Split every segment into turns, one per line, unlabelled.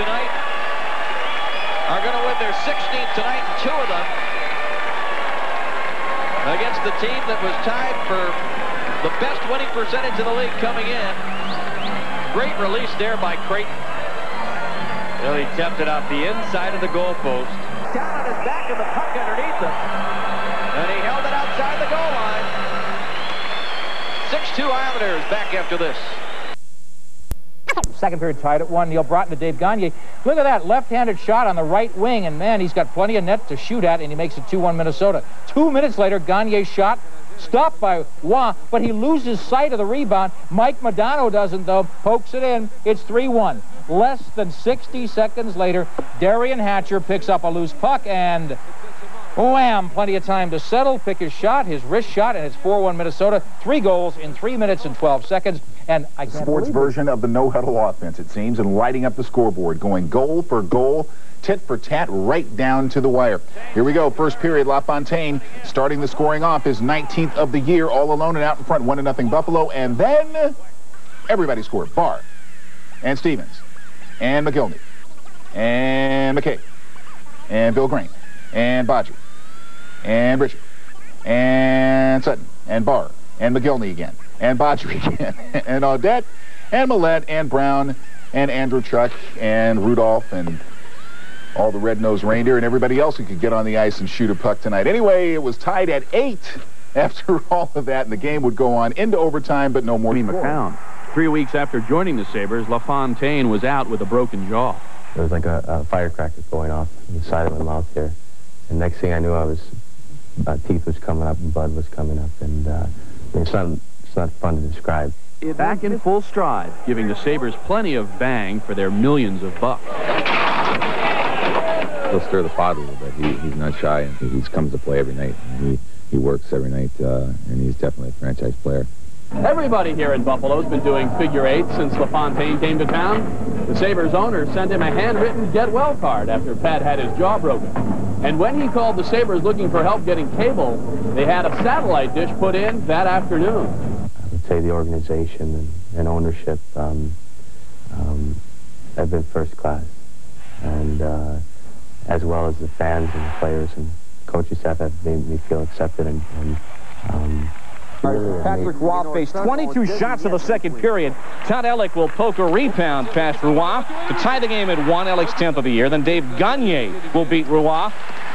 tonight are going to win their 16th tonight, and 2 of them against the team that was tied for the best winning percentage in the league coming in. Great release there by Creighton.
Well, he kept it off the inside of the goalpost.
Down on his back and the puck underneath him. And he held it outside the goal line. 6-2 Islanders back after this.
Second period tied at 1. Neil Broughton to Dave Gagne. Look at that left-handed shot on the right wing, and man, he's got plenty of net to shoot at, and he makes it 2-1 Minnesota. 2 minutes later, Gagne's shot stopped by Roy, but he loses sight of the rebound. Mike Modano doesn't, though. Pokes it in. It's 3-1. Less than 60 seconds later, Darian Hatcher picks up a loose puck, and wham! Plenty of time to settle, pick his shot, his wrist shot, and it's 4-1 Minnesota. 3 goals in 3 minutes and 12 seconds. And I can't
sports version of the no-huddle offense, it seems, and lighting up the scoreboard, going goal for goal, tit for tat, right down to the wire. Here we go. First period, LaFontaine starting the scoring off, his 19th of the year, all alone and out in front, 1-0 Buffalo. And then everybody scored. Barr and Stevens and McGillney and McKay and Bill Green and Bodger and Richard and Sutton and Barr and McGillney again and Bodger again and Audette and Millette and Brown and Andrew Chuck and Rudolph and all the red-nosed reindeer and everybody else who could get on the ice and shoot a puck tonight. Anyway, it was tied at 8 after all of that, and the game would go on into overtime, but no more.
McCown. 3 weeks after joining the Sabres, LaFontaine was out with a broken jaw.
There was like a firecracker going off on the side of my mouth here. And next thing I knew, teeth was coming up and blood was coming up. And it's not fun to describe.
Back in full stride, giving the Sabres plenty of bang for their millions of bucks.
He'll stir the pot a little bit. He's not shy, and he comes to play every night. And he works every night, and he's definitely a franchise player.
Everybody here in Buffalo has been doing figure eight since LaFontaine came to town. The Sabres owner sent him a handwritten get well card after Pat had his jaw broken. And when he called the Sabres looking for help getting cable, they had a satellite dish put in that afternoon.
I would say the organization and ownership have been first class. And as well as the fans and the players and coaching staff have made me feel accepted and
Patrick Roy faced 22 shots in the second period. Todd Ellick will poke a rebound past Roy to tie the game at 1, Ellick's 10th of the year. Then Dave Gagne will beat Roy,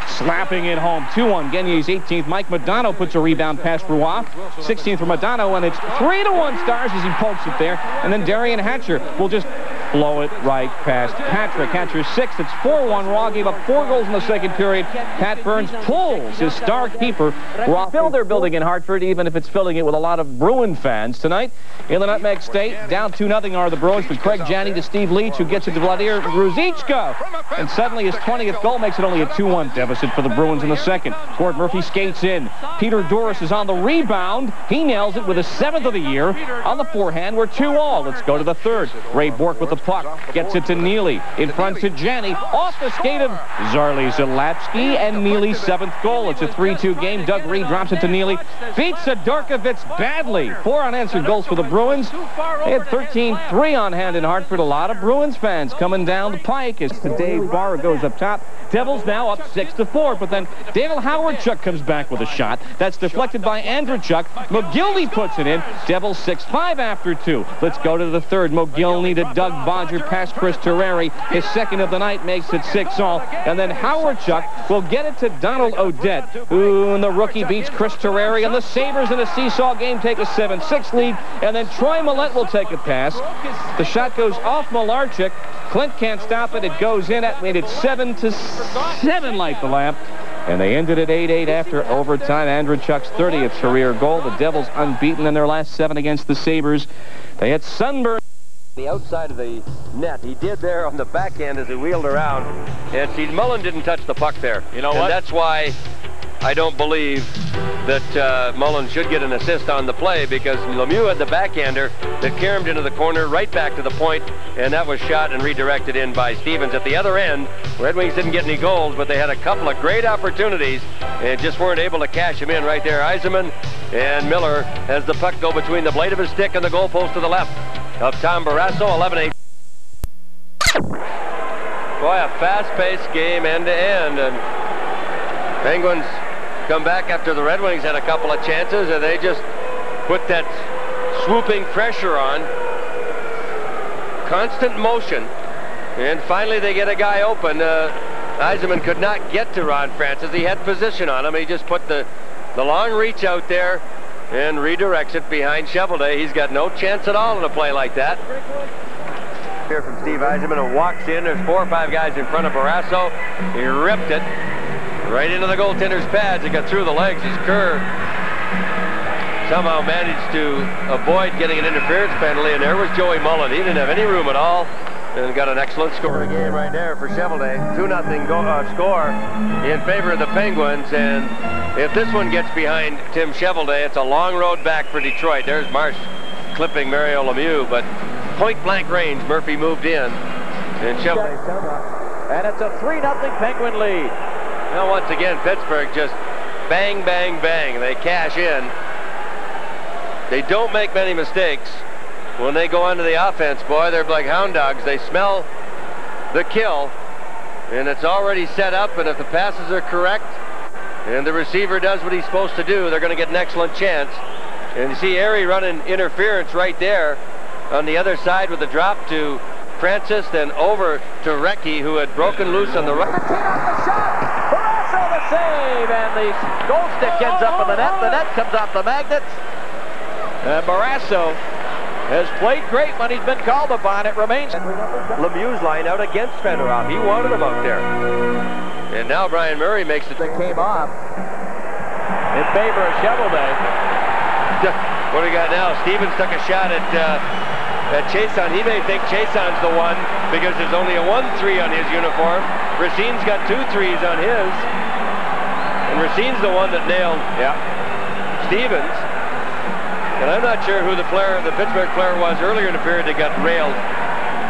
slapping it home 2-1. Gagne's 18th. Mike Modano puts a rebound past Roy. 16th for Modano, and it's 3-1 Stars as he pokes it there. And then Darian Hatcher will just blow it right past Patrick. Hatcher's 6th. It's 4-1. Roy gave up 4 goals in the second period. Pat Burns pulls his star keeper. Roy filled their building in Hartford, even if it's filling it with a lot of Bruin fans tonight. In the Nutmeg State, down 2-0 are the Bruins, from Craig Janney to Steve Leach, who gets it to Vladimir Gruzicka. And suddenly his 20th goal makes it only a 2-1 deficit for the Bruins in the second. Gord Murphy skates in. Peter Doris is on the rebound. He nails it with his 7th of the year on the forehand. We're 2-all. Let's go to the third. Ray Bork with the puck. Gets it to Neely. In front to Janney. Off the skate of Zarli Zalapsky, and Neely's 7th goal. It's a 3-2 game. Doug Reed drops it to Neely. Beats Sidorkovitz badly. 4 unanswered goals for the Bruins. They had 13-3 on hand in Hartford. A lot of Bruins fans coming down the pike as Dave Barr goes up top. Devils now up 6-4, but then Dale Howardchuk comes back with a shot. That's deflected by Andrechuk. McGillney puts it in. Devils 6-5 after 2. Let's go to the third. McGillney to Doug Bodger past Chris Terreri. His 2nd of the night makes it 6-all. And then Howardchuk will get it to Donald Odette, who, the rookie, beats Chris Terreri. And the Sabres in a seesaw game take a 7-6 lead. And then Troy Millette will take a pass. The shot goes off Malarchuk. Clint can't stop it. It goes in. That made it 7-7 like the lamp. And they ended at 8-8 after overtime. Andrechuk's 30th career goal. The Devils unbeaten in their last 7 against the Sabres. They had sunburn.
The outside of the net. He did there on the backhand as he wheeled around. And see, Mullen didn't touch the puck there.
You know what?
And that's why I don't believe that Mullen should get an assist on the play, because Lemieux had the backhander that caromed into the corner right back to the point, and that was shot and redirected in by Stevens. At the other end, Red Wings didn't get any goals, but they had a couple of great opportunities and just weren't able to cash them in right there. Yzerman and Miller has the puck go between the blade of his stick and the goalpost to the left of Tom Barrasso. 11-8. Boy, a fast-paced game end to end, and Penguins come back after the Red Wings had a couple of chances, and they just put that swooping pressure on. Constant motion, and finally they get a guy open. Yzerman could not get to Ron Francis. He had position on him. He just put the long reach out there and redirects it behind Shovelday. He's got no chance at all in a play like that. Here from Steve Yzerman, who walks in. There's 4 or 5 guys in front of Barrasso. He ripped it right into the goaltender's pads. It got through the legs. His curve somehow managed to avoid getting an interference penalty, and there was Joey Mullen. He didn't have any room at all, and got an excellent score. Game right there for Shovelday. 2-0 score in favor of the Penguins, and if this one gets behind Tim Shovelday, it's a long road back for Detroit. There's Marsh clipping Mario Lemieux, but point-blank range, Murphy moved in, and Shovelday.
And it's a 3-0 Penguin lead.
Now once again, Pittsburgh just bang, bang, bang. They cash in. They don't make many mistakes. When they go onto the offense, boy, they're like hound dogs. They smell the kill, and it's already set up, and if the passes are correct and the receiver does what he's supposed to do, they're going to get an excellent chance. And you see Airy running interference right there on the other side with the drop to Francis, then over to Recchi, who had broken loose on the right.
Barrasso the save, and the goal stick ends up in the net. The net comes off the magnets. Barrasso has played great when he's been called upon. It remains
Lemieux's line out against Fedorov. He wanted him out there. And now Brian Murray makes it.
That came off in favor of Shovelday.
What do we got now? Stevens took a shot at Chason. He may think Chason's the one because there's only a 1-3 on his uniform. Racine's got 2 3s on his. And Racine's the one that nailed Stevens. And I'm not sure who the Pittsburgh player was earlier in the period that got railed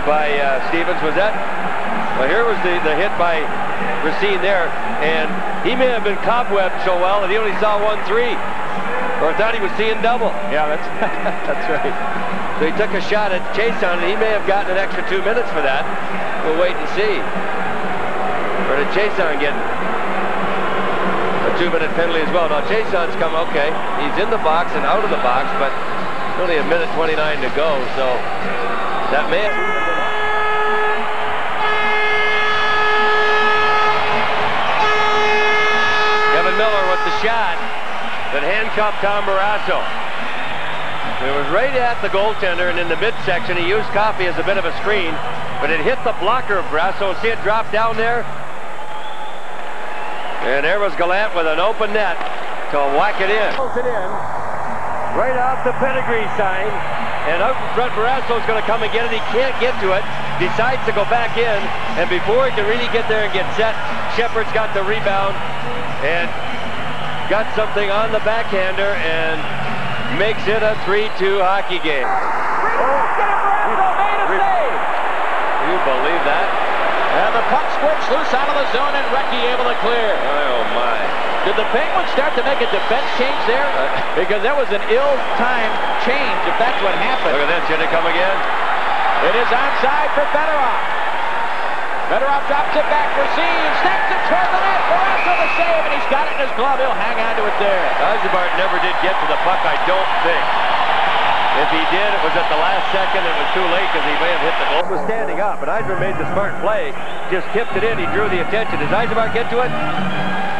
by Stevens. Was that? Well, here was the hit by Racine there, and he may have been cobwebbed so well that he only saw 1-3, or thought he was seeing double.
Yeah, that's that's right.
So he took a shot at Chason, and he may have gotten an extra 2 minutes for that. We'll wait and see. Or did Chason get a 2-minute penalty as well? Now Chason's come, okay, he's in the box and out of the box, but only 1:29 to go, so that may have... Kevin Miller with the shot that handcuffed Tom Barrasso. It was right at the goaltender, and in the midsection he used Coffey as a bit of a screen, but it hit the blocker of Barrasso. See it drop down there? And there was Gallant with an open net to whack it in. Right off the pedigree sign. And out in front, Barrasso's going to come and get it. He can't get to it. Decides to go back in. And before he can really get there and get set, Shepard's got the rebound and got something on the backhander and makes it a 3-2 hockey game.
Barrasso made a save.
Do you believe that?
And the puck squirts loose out of the zone, and Recchi able to clear.
Oh, my.
Did the Penguins start to make a defense change there? Because that was an ill-timed change, if that's what happened.
Look at this. Should it come again?
It is onside for Fedorov. Fedorov drops it back. Racine snaps it toward the net. Barrasso the save, and he's got it in his glove. He'll hang on to it there.
Yzerman never did get to the puck, I don't think. If he did, it was at the last second. It was too late because he may have hit the goal. He was standing up, but Yzerman made the smart play. Just tipped it in. He drew the attention. Does Yzerman get to it?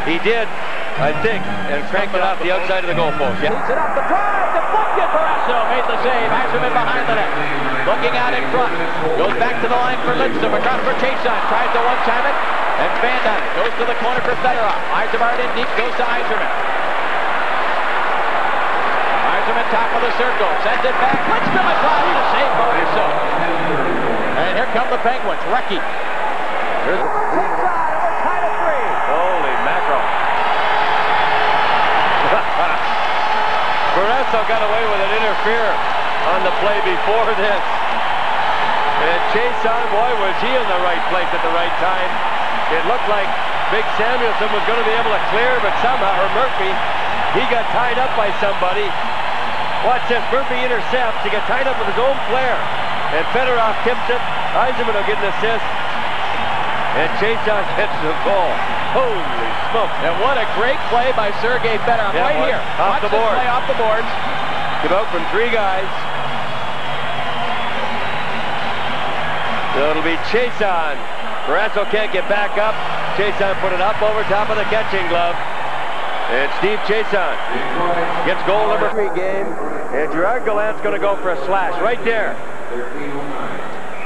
He did, I think, and cranked it off the outside of the goalpost. Yeah.
He's it up the drive. Deflected. Barrasso made the save. Yzerman behind the net. Looking out in front. Goes back to the line for Lindstrom. Across for Chason. Tries to one-time it. And Van Dyke goes to the corner for Fedorov. Yzerman in deep. Goes to Yzerman. Yzerman top of the circle. Sends it back. Lindstrom across to save Barrasso. And here come the Penguins. Recchi. Here's the tied at 3.
Holy mackerel. Barrasso got away with an interfere on the play before this. And Chason, boy, was he in the right place at the right time. It looked like Big Samuelson was going to be able to clear, but somehow, or Murphy, he got tied up by somebody. Watch this, Murphy intercepts. He got tied up with his own player. And Fedorov tips it. Yzerman will get an assist. And Chason gets the goal. Holy smoke.
And what a great play by Sergei Fedorov.
Yeah,
right here.
Off the board.
Play off the boards.
Come out from 3 guys. So it'll be Chason. Barrasso can't get back up. Chason put it up over top of the catching glove. And Steve Chason gets goal number 3 game. And Gerard Gallant's going to go for a slash right there.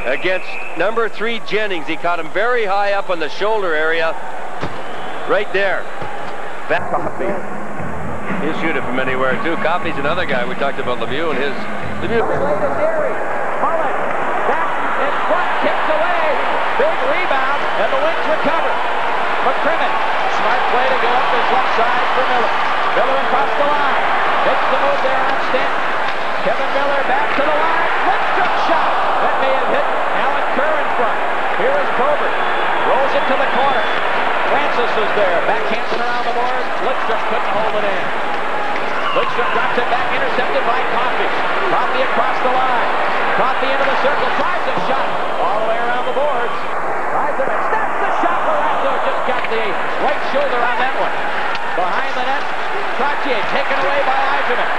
Against number 3 Jennings. He caught him very high up on the shoulder area. Right there. Back Coffey. He'll shoot it from anywhere too. Coffey's another guy. We talked about Lemieux and his Lemieux.
Mullen back in front, kicks away. Big rebound, and the Wings recover. McCrimmon, smart play to go up his left side for Miller. Miller across the line. Makes the move there on Stanton. Kevin Miller back to the line. Lindstrom shot. That may have hit Alan Kerr in front. Here is Probert. Rolls it to the corner. Francis is there. Backhands it around the board. Lindstrom couldn't hold it in. Lindstrom drops it back, intercepted by Coffey. Coffey across the line. Coffey into the circle. Tries a shot. All the way around the boards. Tries it. Snaps the shot. Barrasso just got the right shoulder on that one. Behind the net. Trottier taken away by Yzerman.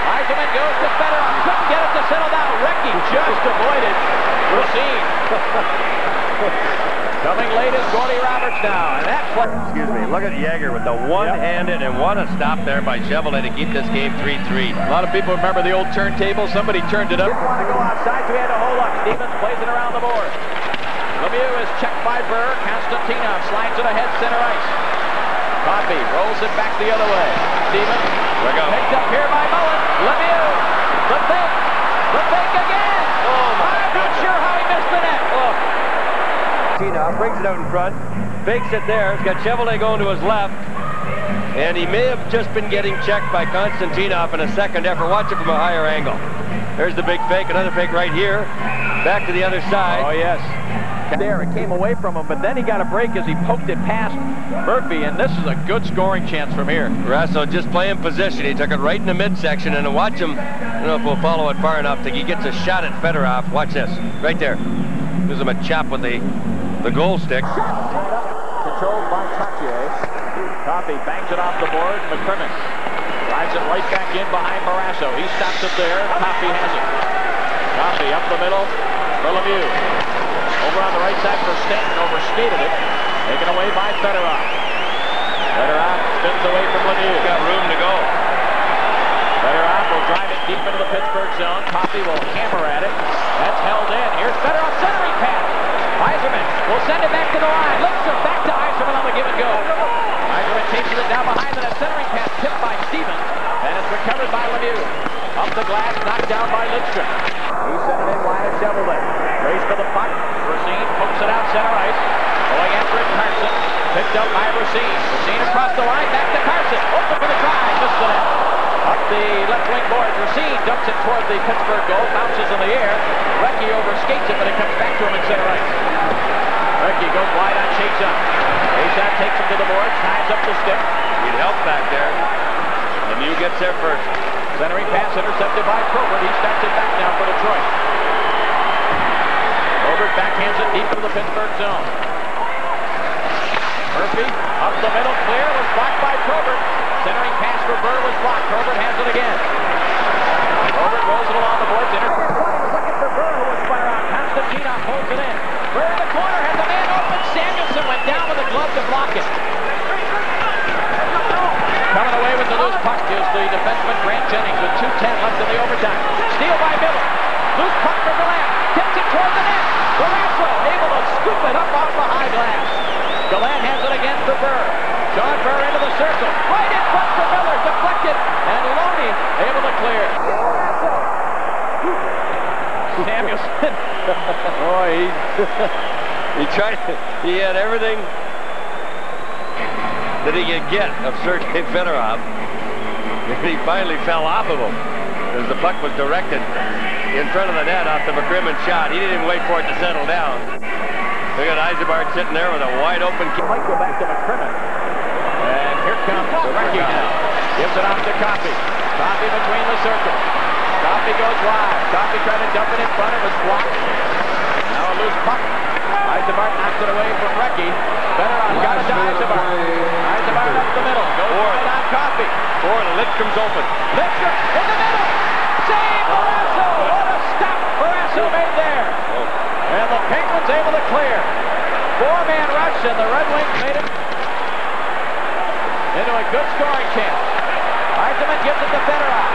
Yzerman goes to Fedorov. Couldn't get it to settle down. Recchi just avoided Racine. Coming late is Gordy Roberts now. And that play.
Excuse me. Look at Yager with the one-handed and what a stop there by Chevrolet to keep this game 3-3.
A lot of people remember the old turntable. Somebody turned it up. Didn't want to go outside, so he had to hold up. Stevens plays it around the board. Lemieux is checked by Burr. Konstantinov slides it ahead center ice. Coffey rolls it back the other way. Stevens picked up here by Mullen. Lemieux. The fake. The fake again.
Oh, my
I'm not sure how he missed the net.
Oh. Konstantinov brings it out in front. Fakes it there. He's got Chevrolet going to his left. And he may have just been getting checked by Konstantinov in a second effort. Watch it from a higher angle. There's the big fake. Another fake right here. Back to the other side.
Oh, yes. There, it came away from him, but then he got a break as he poked it past Murphy, and this is a good scoring chance from here.
Barrasso just playing position. He took it right in the midsection, and watch him. I don't know if we'll follow it far enough. He gets a shot at Fedorov. Watch this. Right there. Gives him a chop with the goal stick.
Controlled by Trottier. Coffey bangs it off the board. McCrimmon drives it right back in behind Barrasso. He stops it there. Coffey has it. Coffey up the middle for Lemieux. Over on the right side for Stanton, overskated it. Taken away by Fedorov. Fedorov spins away from Lemieux.
Got room to go.
Fedorov will drive it deep into the Pittsburgh zone. Coffey will hammer at it. That's held in. Here's Fedorov centering pass. Yzerman will send it back to the line. Lindstrom back to Yzerman on the give and go. Yzerman chases it down behind the net. Centering pass tipped by Stevens. And it's recovered by Lemieux. Up the glass, knocked down by Lindstrom. He sent it in wide at Chevrolet. Race for the puck. Racine pokes it out center ice. Going after it, Carson. Picked up by Racine. Racine across the line, back to Carson. Open for the try, missed the net. Up the left wing boards. Racine dumps it toward the Pittsburgh goal. Bounces in the air. Recchi overskates it, but it comes back to him in center ice. Recchi goes wide on Chason. Chason takes him to the board, ties up the stick.
Need help back there. Lemieux gets there first.
Centering pass intercepted by Probert. He starts it back now for Detroit. Probert backhands it deep into the Pittsburgh zone. Murphy up the middle, clear, was blocked by Probert. Centering pass for Burr was blocked. Probert has it again. Probert rolls it along the boards. Was looking for Burr, who was spun around. Konstantinov holds it in. Burr in the corner, has a man open. Samuelson went down with a glove to block it. Coming away with the loose puck is the defenseman Grant Jennings with 2:10 left in the overtime. Steal by Miller. Loose puck from Gallant. Tips it toward the net. Barrasso able to scoop it up off the high glass. Gallant has it again for Burr. John Burr into the circle. Right in front for Miller. Deflected. And Loney able to clear. Samuelson.
Boy, he tried. He had everything that he could get of Sergei Fedorov. And he finally fell off of him as the puck was directed in front of the net off the McCrimmon shot. He didn't even wait for it to settle down. Look at Eisenbart sitting there with a wide open kick.
Might go back to McCrimmon. And here comes Recchi now. Gives it off to Coffey. Coffey between the circles. Coffey goes wide. Coffey tried to dump it in front. It was blocked. Now a loose puck. Eisenbart knocks it away from Recchi. Fedorov got it to Eisenbart. Eisenbart up the middle. Goes right on Coffey.
Lidstrom's open.
Lidstrom in the middle. Save Barrasso. What a stop Barrasso made there. And the Penguins able to clear. Four-man rush, and the Red Wings made it into a good scoring chance. Eisenman gives it to Fedorov.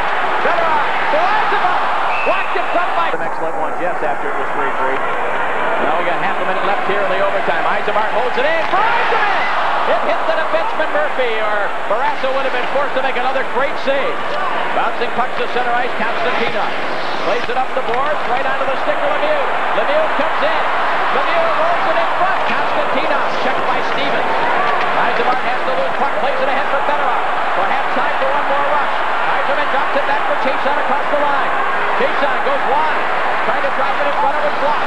Fedorov to Eisenbart. Blocked in front by... An excellent one, Jess, after it was 3-3. Now we got half a minute left here in the overtime. Eisenbart holds it in for Eisenman. It hit the defenseman Murphy, or Barrasso would have been forced to make another great save. Bouncing puck to center ice, Constantinov. Plays it up the boards, right onto the stick of Lemieux. Lemieux comes in. Lemieux rolls it in front. Constantinov checked by Stevens. Eisenbart has to lose puck, plays it ahead for Fedorov. Perhaps time for one more rush. Eisenman drops it back for Chason across the line. Chason goes wide. Trying to drop it in front of his block.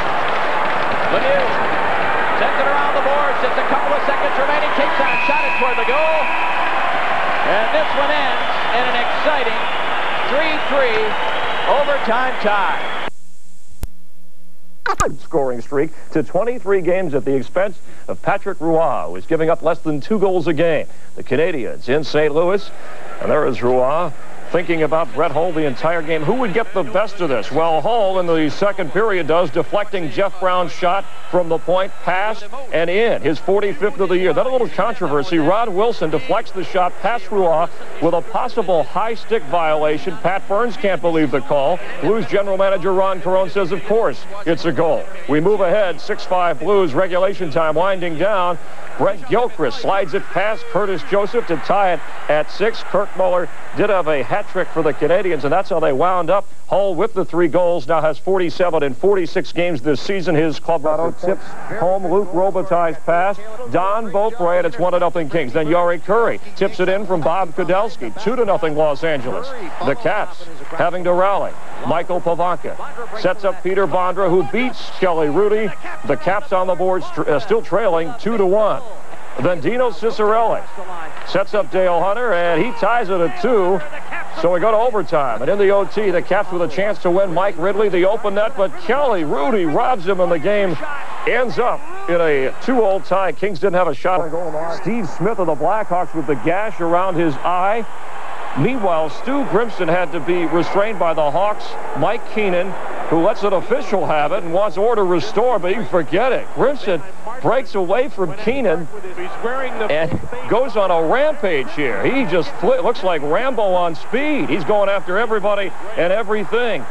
Lemieux sends it around the boards. Just a couple of seconds remaining. Chason shot it toward the goal. And this one ends in an exciting 3-3 overtime tie.
Scoring streak to 23 games at the expense of Patrick Roy, who is giving up less than 2 goals a game. The Canadiens in St. Louis, and there is Roy thinking about Brett Hull the entire game. Who would get the best of this? Well, Hull in the second period does, deflecting Jeff Brown's shot from the point, pass, and in. His 45th of the year. Then a little controversy. Rod Wilson deflects the shot past Roy with a possible high stick violation. Pat Burns can't believe the call. Blues general manager Ron Carone says, of course, it's a goal. We move ahead, 6-5 Blues, regulation time winding down. Brent Gilchrist slides it past Curtis Joseph to tie it at 6. Kirk Muller did have a hat trick for the Canadiens, and that's how they wound up. Hull with the 3 goals now has 47 in 46 games this season. His club tips home. Luke Robitaille's pass. Don Beaupre, and it's 1-0 Kings. Then Yari Curry tips it in from Bob Kudelski. 2-0 Los Angeles. The Caps having to rally. Michael Pavanka sets up Peter Bondra, who beats Kelly Rudy. The Caps on the board, still trailing 2-1. Then Dino Ciccarelli sets up Dale Hunter, and he ties it at 2. So we go to overtime. And in the OT, the Caps with a chance to win. Mike Ridley, the open net, but Kelly Rudy robs him, and the game ends up in a 2-2 tie. Kings didn't have a shot. Steve Smith of the Blackhawks with the gash around his eye. Meanwhile, Stu Grimson had to be restrained by the Hawks. Mike Keenan, who lets an official have it and wants order restored, but you forget it. Grimson breaks away from Keenan and goes on a rampage here. He just looks like Rambo on speed. He's going after everybody and everything.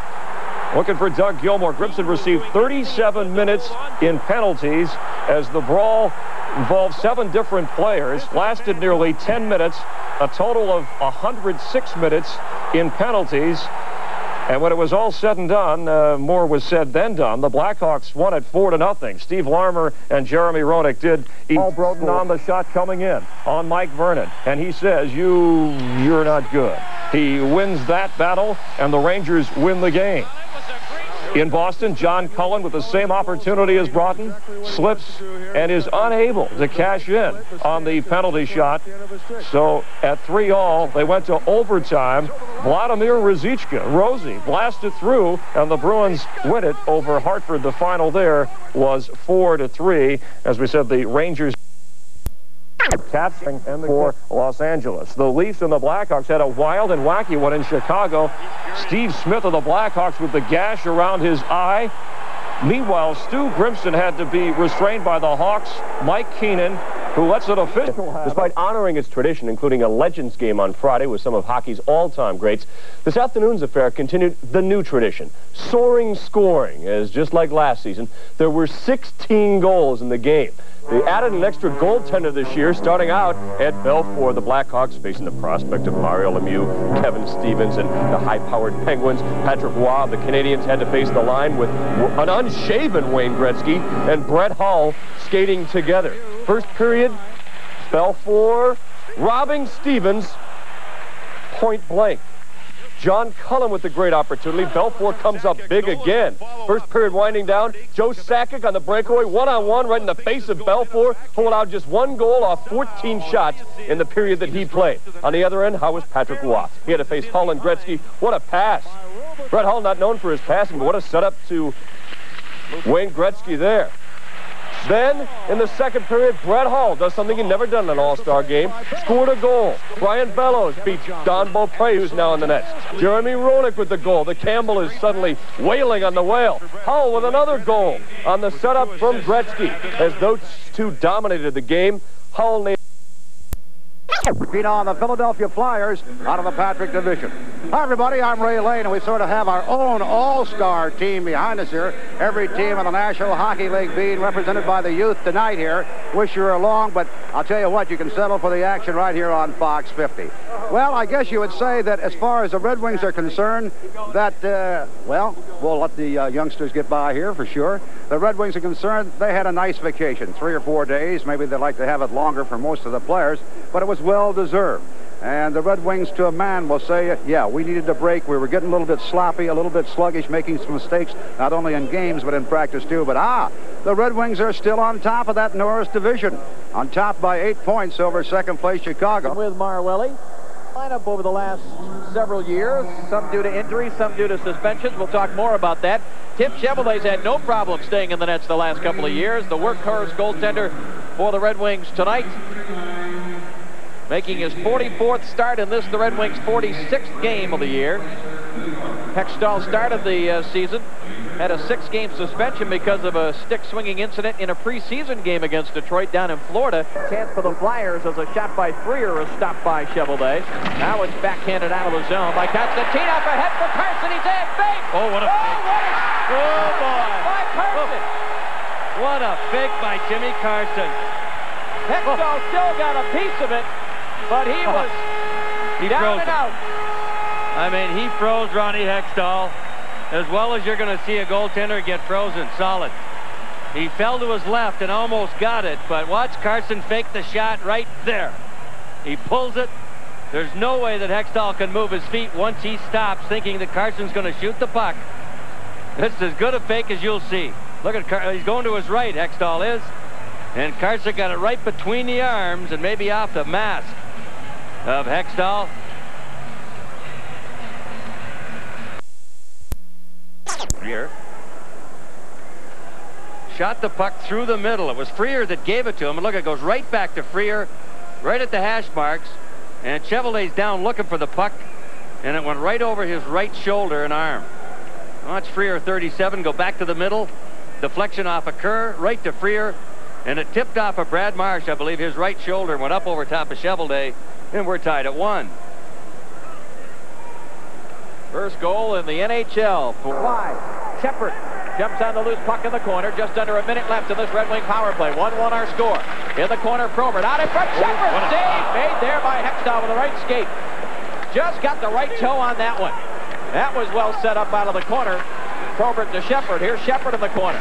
Looking for Doug Gilmour. Grimson received 37 minutes in penalties as the brawl involved 7 different players, lasted nearly 10 minutes, a total of 106 minutes in penalties. And when it was all said and done, more was said than done. The Blackhawks won it 4-0. Steve Larmer and Jeremy Roenick did. Paul Broden on the shot coming in on Mike Vernon. And he says, you're not good. He wins that battle, and the Rangers win the game. In Boston, John Cullen, with the same opportunity as Broughton, slips and is unable to cash in on the penalty shot. So at 3-3, they went to overtime. Vladimir Rosie blasted through, and the Bruins win it over Hartford. The final there was 4-3. As we said, the Rangers Caps for Los Angeles. The Leafs and the Blackhawks had a wild and wacky one in Chicago. Steve Smith of the Blackhawks with the gash around his eye. Meanwhile, Stu Grimson had to be restrained by the Hawks. Mike Keenan, who lets an official have. Despite honoring its tradition, including a Legends game on Friday with some of hockey's all-time greats, this afternoon's affair continued the new tradition, soaring scoring, as just like last season, there were 16 goals in the game. They added an extra goaltender this year, starting out at Belfort. The Blackhawks facing the prospect of Mario Lemieux, Kevin Stevens, and the high-powered Penguins. Patrick Roy, the Canadiens, had to face the line with an unshaven Wayne Gretzky and Brett Hull skating together. First period, Belfort robbing Stevens point blank. John Cullen with the great opportunity. Belfort comes up big again. First period winding down. Joe Sakic on the breakaway, one-on-one right in the face of Belfort, who allowed just 1 goal off 14 shots in the period that he played. On the other end, how was Patrick Roy? He had to face Hull and Gretzky. What a pass. Brett Hull not known for his passing, but what a setup to Wayne Gretzky there. Then, in the second period, Brett Hull does something he'd never done in an all-star game. Scored a goal. Brian Bellows beats Don Beaupre, who's now in the nets. Jeremy Roenick with the goal. The Campbell is suddenly wailing on the whale. Hull with another goal on the setup from Gretzky. As those two dominated the game, Hull named
beat on the Philadelphia Flyers out of the Patrick division. Hi, everybody. I'm Ray Lane, and we sort of have our own all-star team behind us here. Every team in the National Hockey League being represented by the youth tonight here. Wish you were along, but I'll tell you what, you can settle for the action right here on Fox 50. Well, I guess you would say that as far as the Red Wings are concerned, that, well, we'll let the youngsters get by here for sure. The Red Wings are concerned, they had a nice vacation, 3 or 4 days. Maybe they'd like to have it longer for most of the players, but it was well-deserved. And the Red Wings, to a man, will say, yeah, we needed a break. We were getting a little bit sloppy, a little bit sluggish, making some mistakes, not only in games, but in practice, too. But, the Red Wings are still on top of that Norris division, on top by 8 points over second-place Chicago.
With Marwelli. Lineup over the last several years, some due to injuries, some due to suspensions. We'll talk more about that. Tim Chevrolet's had no problem staying in the nets the last couple of years. The workhorse goaltender for the Red Wings tonight, making his 44th start in this, the Red Wings' 46th game of the year. Hextall started the season, had a 6-game suspension because of a stick-swinging incident in a preseason game against Detroit down in Florida. Chance for the Flyers as a shot by Freer is stopped by Chevrolet. Now it's backhanded out of the zone by Constantine. Up ahead for Carson. He's in. Fake.
Oh, what a fake.
Oh, boy. By Carson.
What a fake by Jimmy Carson.
Hextall still got a piece of it, but he was down and out.
I mean, he froze Ronnie Hextall as well as you're going to see a goaltender get frozen solid. He fell to his left and almost got it, but watch Carson fake the shot right there. He pulls it. There's no way that Hextall can move his feet once he stops thinking that Carson's going to shoot the puck. This is as good a fake as you'll see. Look at he's going to his right, Hextall is. And Carson got it right between the arms and maybe off the mask of Hextall. Here. Shot the puck through the middle. It was Freer that gave it to him. And look, it goes right back to Freer, right at the hash marks. And Chevrolet's down looking for the puck. And it went right over his right shoulder and arm. Watch Freer, 37, go back to the middle. Deflection off a Kerr, right to Freer. And it tipped off of Brad Marsh, I believe, his right shoulder, went up over top of Chevrolet. And we're tied at 1.
First goal in the NHL for Clyde. Shepard jumps on the loose puck in the corner. Just under a minute left in this Red Wing power play. 1-1 our score. In the corner, Probert out in front. Shepard save made there by Hextall with the right skate. Just got the right toe on that one. That was well set up out of the corner. Probert to Shepard. Here's Shepard in the corner.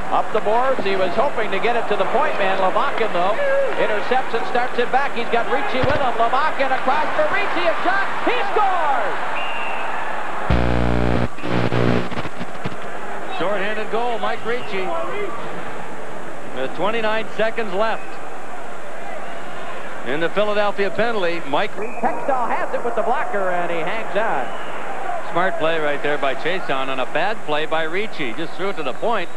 Up the boards. He was hoping to get it to the point man. Lamakin, though, intercepts and starts it back. He's got Ricci with him. Lamakin across for Ricci. A shot. He scores!
Short-handed goal, Mike Ricci. 29 seconds left in the Philadelphia penalty. Mike
Hextall has it with the blocker, and he hangs on.
Smart play right there by Chason on a bad play by Ricci. Just threw it to the point.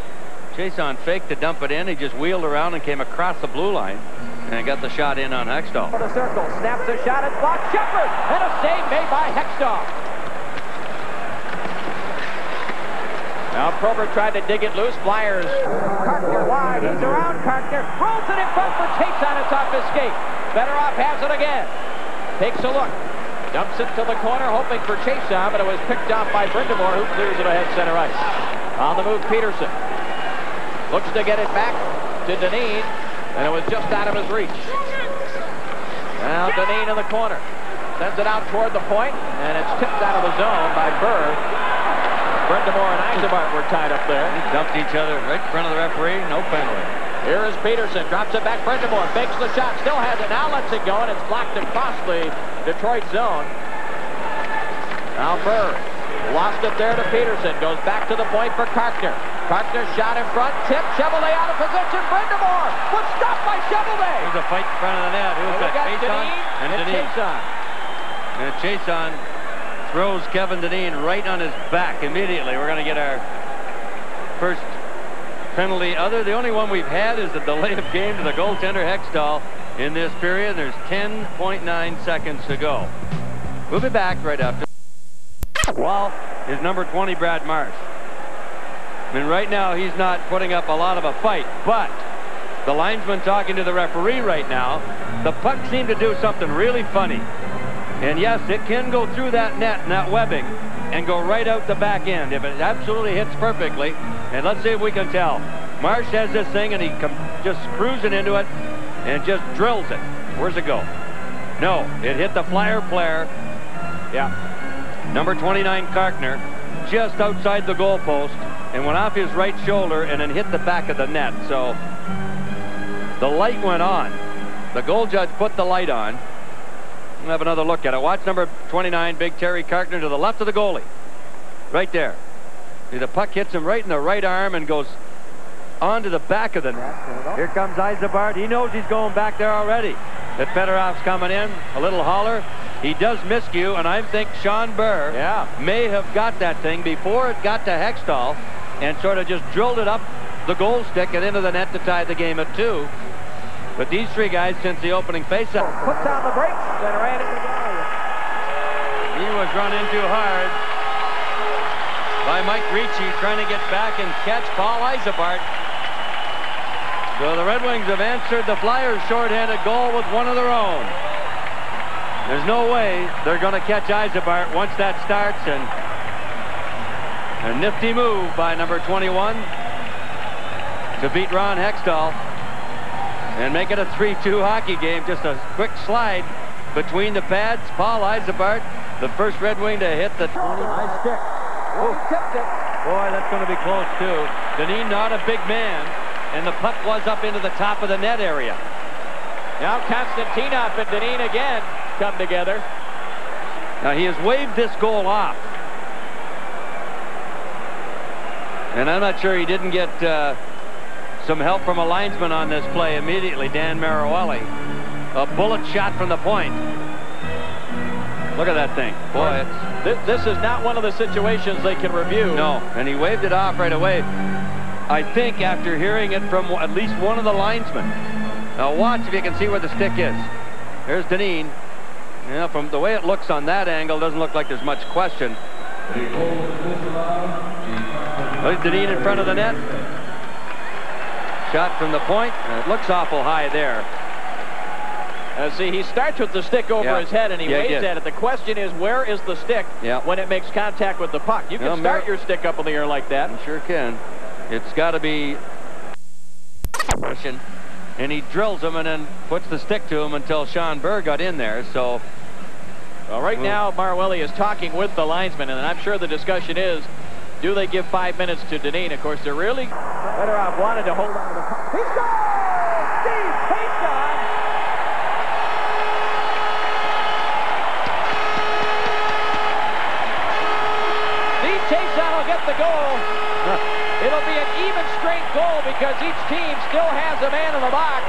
Chason faked to dump it in. He just wheeled around and came across the blue line and got the shot in on Hextall.
For the circle, snaps a shot at block. Shepard, and a save made by Hextall. Now Probert tried to dig it loose. Flyers. Carkner wide. He's around Carkner. Rolls it in front for Chason. It's off his skate. Fedorov has it again. Takes a look. Dumps it to the corner, hoping for Chason, but it was picked off by Brindamore, who clears it ahead center ice. On the move, Peterson. Looks to get it back to Dineen, and it was just out of his reach. Now Dineen in the corner. Sends it out toward the point, and it's tipped out of the zone by Berg. Brindamore and Eisenbart were tied up there.
Dumped each other right in front of the referee. No penalty.
Here is Peterson. Drops it back. Brindamore fakes the shot. Still has it. Now lets it go, and it's blocked across the Detroit zone. Now Berg lost it there to Peterson. Goes back to the point for Carkner. Carkner shot in front. Tip. Chevrolet out of position. Brindamore was stopped by Chevrolet.
There's a fight in front of the net. Who's got Chason and Chason. And Chason throws Kevin Dineen right on his back immediately. We're going to get our first penalty. The only one we've had is the delay of game to the goaltender Hextall in this period. There's 10.9 seconds to go. We'll be back right after. Well, is number 20 Brad Marsh. I mean, right now he's not putting up a lot of a fight, but the linesman talking to the referee right now, the puck seemed to do something really funny. And yes, it can go through that net and that webbing and go right out the back end if it absolutely hits perfectly. And let's see if we can tell. Marsh has this thing and he just cruising into it and just drills it. Where's it go? No, it hit the Flyer player. Yeah. Number 29 Karkner just outside the goal post and went off his right shoulder and then hit the back of the net. So the light went on. The goal judge put the light on. We'll have another look at it. Watch number 29, Big Terry Karkner, to the left of the goalie. Right there. See, the puck hits him right in the right arm and goes onto the back of the net. Here comes Yzerbark. He knows he's going back there already. That Fedorov's coming in. A little holler. He does miscue, and I think Sean Burr may have got that thing before it got to Hextall and sort of just drilled it up the goal stick and into the net to tie the game at 2. But these three guys, since the opening faceoff,
Puts on the brakes and ran into the goal.
he was run into hard by Mike Ricci trying to get back and catch Paul Yzerbark. So the Red Wings have answered the Flyers' shorthanded goal with one of their own. There's no way they're going to catch Yzerbark once that starts, and a nifty move by number 21 to beat Ron Hextall and make it a 3-2 hockey game. Just a quick slide between the pads. Paul Yzerbark, the first Red Wing to hit the 20.
Nice stick. Oh, tipped it.
Boy, that's going to be close too. Dineen not a big man, and the puck was up into the top of the net area.
Now Konstantinov and Dineen again come together.
Now he has waved this goal off. And I'm not sure he didn't get some help from a linesman on this play immediately, Dan Marawelli. A bullet shot from the point. Look at that thing. Boy,
this is not one of the situations they can review.
No, and he waved it off right away. I think after hearing it from at least one of the linesmen. Now watch if you can see where the stick is. There's Dineen. Yeah, from the way it looks on that angle, doesn't look like there's much question. There's Dineen in front of the net. Shot from the point, and it looks awful high there.
See, he starts with the stick over his head, and he waves at it. The question is, where is the stick when it makes contact with the puck? You can start your stick up in the air like that.
You sure can. It's got to be... And he drills him and then puts the stick to him until Sean Burr got in there, so...
Well, right now, Marawelli is talking with the linesman, and I'm sure the discussion is, do they give 5 minutes to Dineen? Of course, they're really... Fedorov wanted to hold on to the puck. He scores! Steve Payson! Steve Payson will get the goal. It'll be an even straight goal because each team still has a man in the box.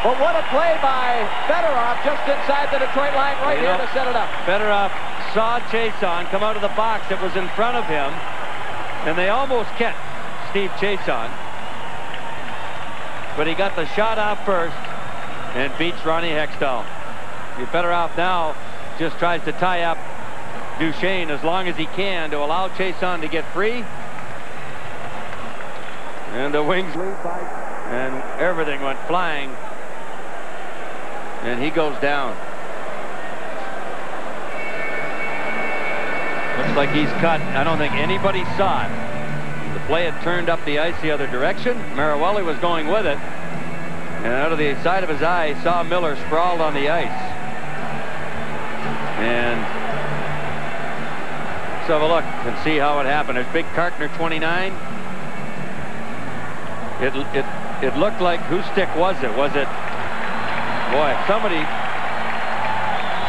But what a play by Fedorov just inside the Detroit line right here to set it up.
Fedorov saw Chason come out of the box that was in front of him, and they almost kept Steve Chason. But he got the shot off first and beats Ronnie Hextall. Fedorov now just tries to tie up Duchesne as long as he can to allow Chason to get free. And the Wings and everything went flying. And he goes down. Looks like he's cut. I don't think anybody saw it. The play had turned up the ice the other direction. Marawelli was going with it. And out of the side of his eye, he saw Miller sprawled on the ice. And let's have a look and see how it happened. There's Big Karkner, 29. It looked like, whose stick was it? Was it... Boy, somebody,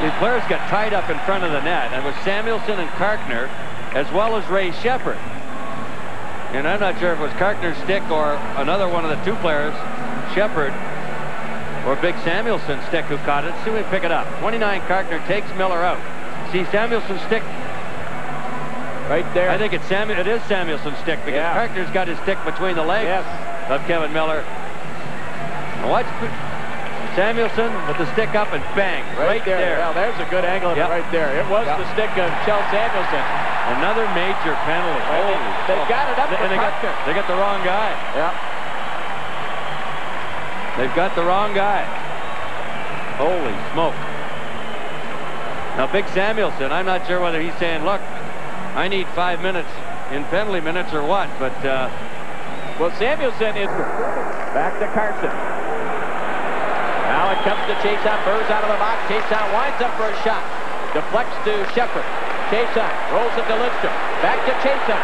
the players got tied up in front of the net. And it was Samuelson and Karkner, as well as Ray Shepard. And I'm not sure if it was Karkner's stick or another one of the two players, Shepard, or Big Samuelson's stick who caught it. See if we pick it up. 29 Karkner takes Miller out. See Samuelson's stick
Right there.
I think it is Samuelson's stick because Carkner's got his stick between the legs of Kevin Miller. Watch Samuelson with the stick up and bang, right there.
Well, there's a good angle of it right there. It was the stick of Kjell Samuelson.
Another major penalty.
They've got it up for Carkner.
They got the wrong guy.
Yeah.
They've got the wrong guy. Holy smoke. Now, Big Samuelson, I'm not sure whether he's saying, look, I need 5 minutes in penalty minutes or what, but...
well, Samuelson is back to Carson. Now it comes to Chason. Burrs out of the box. Chason winds up for a shot. Deflects to Shepard. Chason rolls it to Lidstrom. Back to Chason.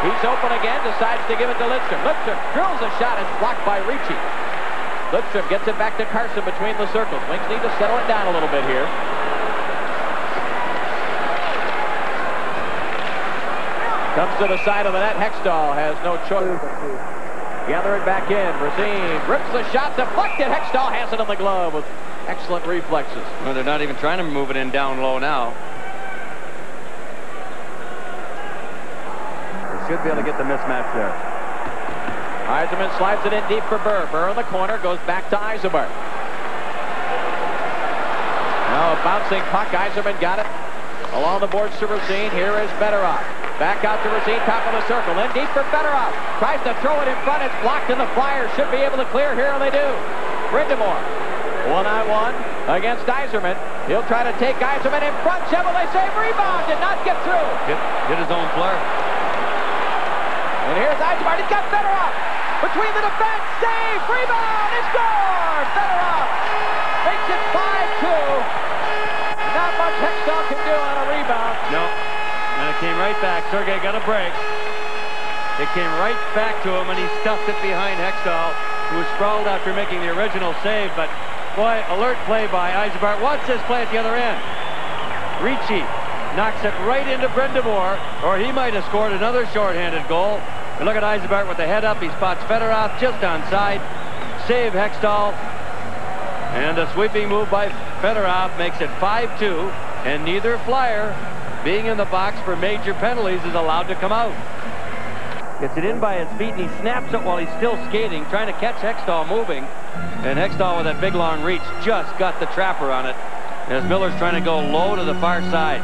He's open again. Decides to give it to Lidstrom. Lidstrom drills a shot. It's blocked by Ricci. Lidstrom gets it back to Carson between the circles. Wings need to settle it down a little bit here. Comes to the side of the net. Hextall has no choice. Gather it back in. Racine rips the shot. Deflected. Hextall has it in the glove with excellent reflexes.
Well, they're not even trying to move it in down low now. They should be able to get the mismatch there.
Yzerman slides it in deep for Burr. Burr in the corner. Goes back to Eisenberg. Now a bouncing puck. Yzerman got it. Along the boards to Racine. Here is Fedorov. Back out to Racine, top of the circle. In deep for Fedorov. Tries to throw it in front. It's blocked, and the Flyers should be able to clear here, and they do. Brindamore, 1-on-1 against Yzerman. He'll try to take Yzerman in front. Chevrolet save, rebound, did not get through.
Hit his own player.
And here's Yzerman. He's got Fedorov between the defense. Save, rebound, and score! Fedorov makes it 5-2. Not much Hextall can do on a rebound.
No. And it came right back. Sergei got a break. It came right back to him, and he stuffed it behind Hextall, who was sprawled after making the original save. But, boy, alert play by Eisenbart. Watch this play at the other end. Ricci knocks it right into Brindamore, or he might have scored another shorthanded goal. And look at Eisenbart with the head up. He spots Fedorov just onside. Save Hextall. And a sweeping move by Fedorov makes it 5-2, and neither Flyer, being in the box for major penalties, is allowed to come out. Gets it in by his feet, and he snaps it while he's still skating, trying to catch Hextall moving. And Hextall, with that big long reach, just got the trapper on it as Miller's trying to go low to the far side.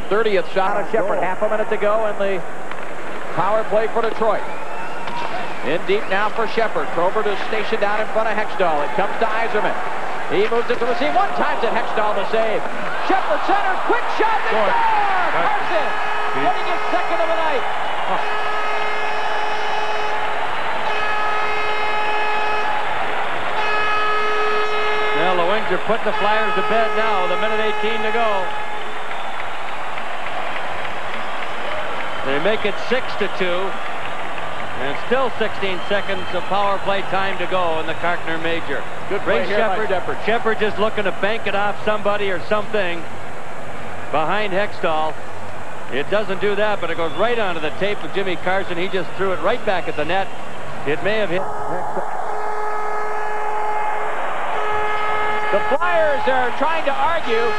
30th shot of Shepard. Half a minute to go in the power play for Detroit. In deep now for Shepard. Probert is stationed down in front of Hextall. It comes to Yzerman. He moves it to receive. One times at Hextall to save. Shepard centers. Quick shot. They score! Carson getting his second of the night.
Well, the Wings are putting the Flyers to bed now with 1:18 to go. They make it 6-2. And still 16 seconds of power play time to go in the Carkner Major.
Good play here by Shepard.
Shepard just looking to bank it off somebody or something behind Hextall. It doesn't do that, but it goes right onto the tape of Jimmy Carson. He just threw it right back at the net. It may have hit Hextall.
The Flyers are trying to argue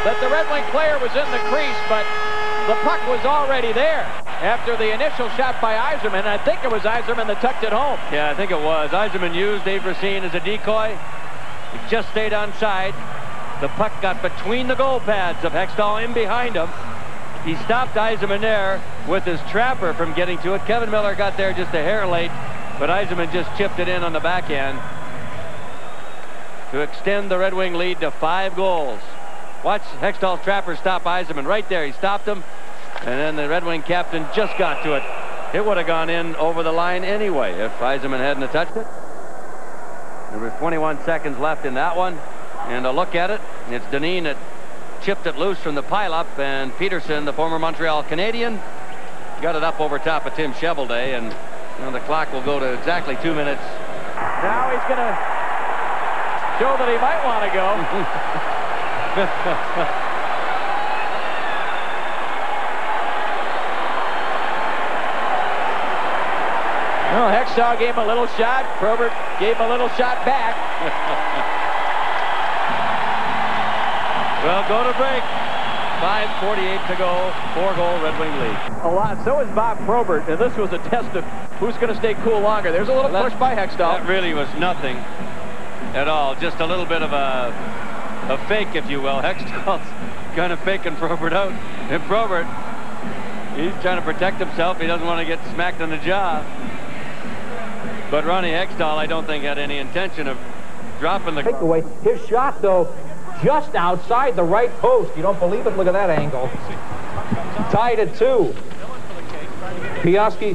that the Red Wing player was in the crease, but the puck was already there after the initial shot by Yzerman. I think it was Yzerman that tucked it home.
Yeah, I think it was. Yzerman used Dave Racine as a decoy. He just stayed onside. The puck got between the goal pads of Hextall in behind him. He stopped Yzerman there with his trapper from getting to it. Kevin Miller got there just a hair late, but Yzerman just chipped it in on the backhand to extend the Red Wing lead to 5 goals. Watch Hextall's trapper stop Yzerman right there. He stopped him, and then the Red Wing captain just got to it. It would have gone in over the line anyway if Yzerman hadn't touched it. There were 21 seconds left in that one. And a look at it, it's Dineen that chipped it loose from the pileup, and Peterson, the former Montreal Canadian, got it up over top of Tim Chevelday, and the clock will go to exactly 2 minutes.
Now he's going to show that he might want to go. Well, Hextall gave him a little shot. Probert gave him a little shot back.
Well, go to break. 5:48 to go. 4-goal Red Wing lead.
A lot. So is Bob Probert, and this was a test of who's going to stay cool longer. There's a little push by Hextall.
That really was nothing at all. Just a little bit of a fake, if you will. Hextall's kind of faking Probert out. And Probert, he's trying to protect himself. He doesn't want to get smacked on the jaw. But Ronnie Hextall, I don't think, had any intention of dropping the
takeaway. His shot, though, just outside the right post. You don't believe it? Look at that angle. Tied at 2. Piaski,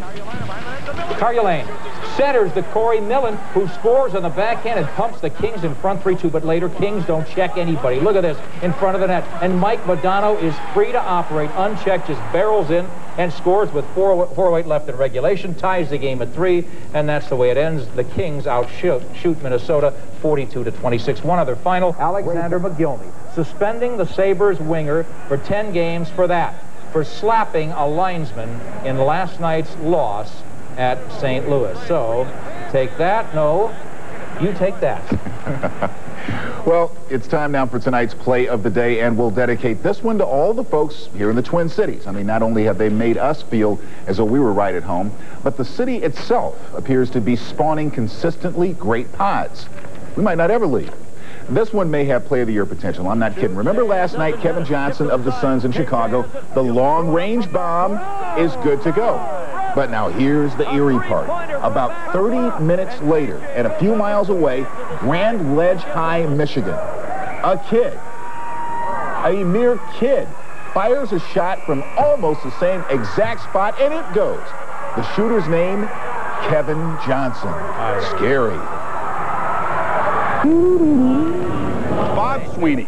Carulane centers to Corey Millen, who scores on the backhand and pumps the Kings in front 3-2. But later, Kings don't check anybody. Look at this in front of the net. And Mike Modano is free to operate, unchecked, just barrels in and scores with 4:08 left in regulation, ties the game at 3, and that's the way it ends. The Kings outshoot Minnesota 42-26. One other final, Alexander McGillney suspending the Sabres winger for 10 games for that, for slapping a linesman in last night's loss at St. Louis. So, take that. No, you take that.
Well, it's time now for tonight's play of the day, and we'll dedicate this one to all the folks here in the Twin Cities. I mean, not only have they made us feel as though we were right at home, but the city itself appears to be spawning consistently great pods. We might not ever leave. This one may have play of the year potential. I'm not kidding. Remember last night, Kevin Johnson of the Suns in Chicago? The long-range bomb is good to go. But now here's the eerie part. About 30 minutes later, and a few miles away, Grand Ledge High, Michigan, a kid, a mere kid, fires a shot from almost the same exact spot, and it goes. The shooter's name, Kevin Johnson. Scary.
Bob Sweeney.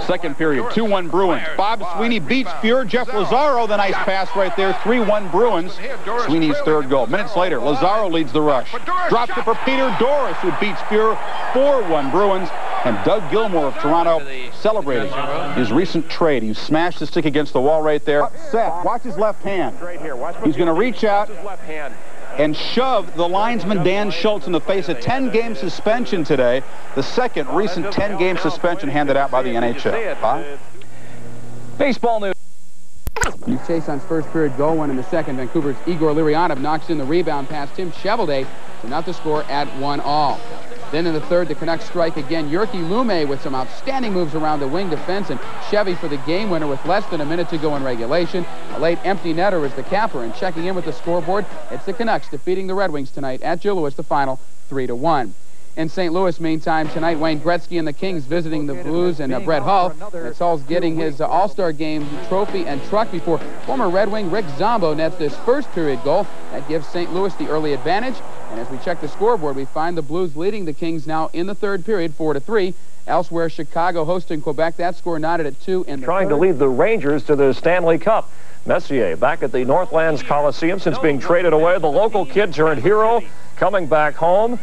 Second period, 2-1 Bruins. Bob Sweeney beats Fuhr. Jeff Lazaro, the nice pass right there, 3-1 Bruins. Sweeney's third goal. Minutes later, Lazaro leads the rush. Drops it for Peter Doris, who beats Fuhr, 4-1 Bruins. And Doug Gilmour of Toronto celebrating his recent trade. He smashed the stick against the wall right there. Upset. Watch his left hand. He's going to reach out and shove the linesman Dan Schultz in the face. A 10-game suspension today. The second recent 10-game suspension handed out by the NHL. Bob?
Baseball news.
Chasson's first period goal went in the second. Vancouver's Igor Liryanov knocks in the rebound past Tim Chevalier to not the score at 1-all. Then in the third, the Canucks strike again. Jyrki Lume with some outstanding moves around the wing defense, and Chevy for the game winner with less than a minute to go in regulation. A late empty netter is the capper, and checking in with the scoreboard, it's the Canucks defeating the Red Wings tonight at Joe Louis, the final 3-1. In St. Louis, meantime, tonight, Wayne Gretzky and the Kings visiting the Blues, and Brett Hull. That's Hull's getting his All-Star Game trophy and truck before former Red Wing Rick Zombo nets this first period goal. That gives St. Louis the early advantage. And as we check the scoreboard, we find the Blues leading the Kings now in the third period, 4-3. Elsewhere, Chicago hosting Quebec. That score knotted at 2 in the
Trying
third.
to lead the Rangers to the Stanley Cup. Messier back at the Northlands Coliseum since being traded away. The local kid turned hero coming back home.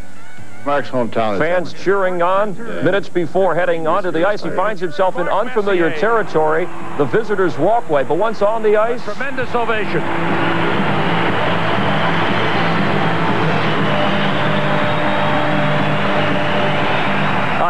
Mark's hometown.
Fans cheering on. Minutes before heading onto the ice, he finds himself in unfamiliar territory, the visitors' walkway. But once on the ice,
Tremendous ovation.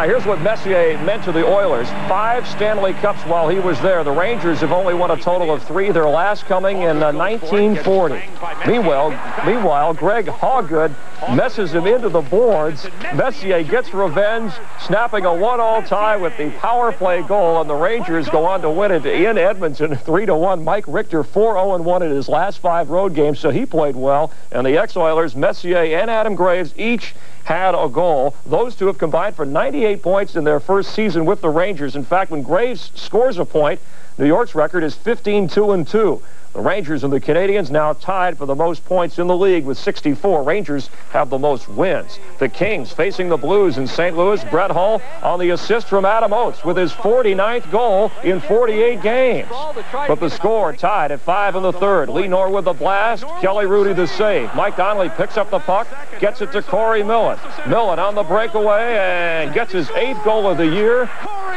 here's what Messier meant to the Oilers. 5 Stanley Cups while he was there. The Rangers have only won a total of 3, their last coming in 1940. Meanwhile, Greg Hawgood messes him into the boards. Messier gets revenge, snapping a 1-all tie with the power play goal, and the Rangers go on to win it in Edmonton 3-1. Mike Richter 4-0-1 in his last 5 road games, so he played well. And the ex-Oilers, Messier and Adam Graves, each had a goal. Those two have combined for 98 points in their first season with the Rangers. In fact, when Graves scores a point, New York's record is 15-2-2. The Rangers and the Canadiens now tied for the most points in the league with 64. Rangers have the most wins. The Kings facing the Blues in St. Louis. Brett Hull on the assist from Adam Oates with his 49th goal in 48 games. But the score tied at 5 in the third. Lee Knorr with the blast. Kelly Rudy the save. Mike Donnelly picks up the puck, gets it to Corey Millen. Millen on the breakaway and gets his 8th goal of the year.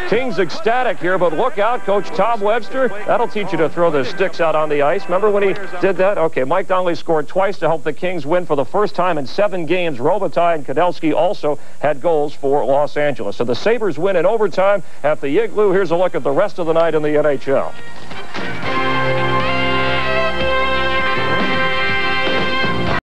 Kings ecstatic here, but look out, Coach Tom Webster. That'll teach you to throw the sticks out on the ice. Remember when he did that? Okay, Mike Donnelly scored twice to help the Kings win for the first time in 7 games. Robitaille and Kudelski also had goals for Los Angeles. So the Sabres win in overtime at the Igloo. Here's a look at the rest of the night in the NHL.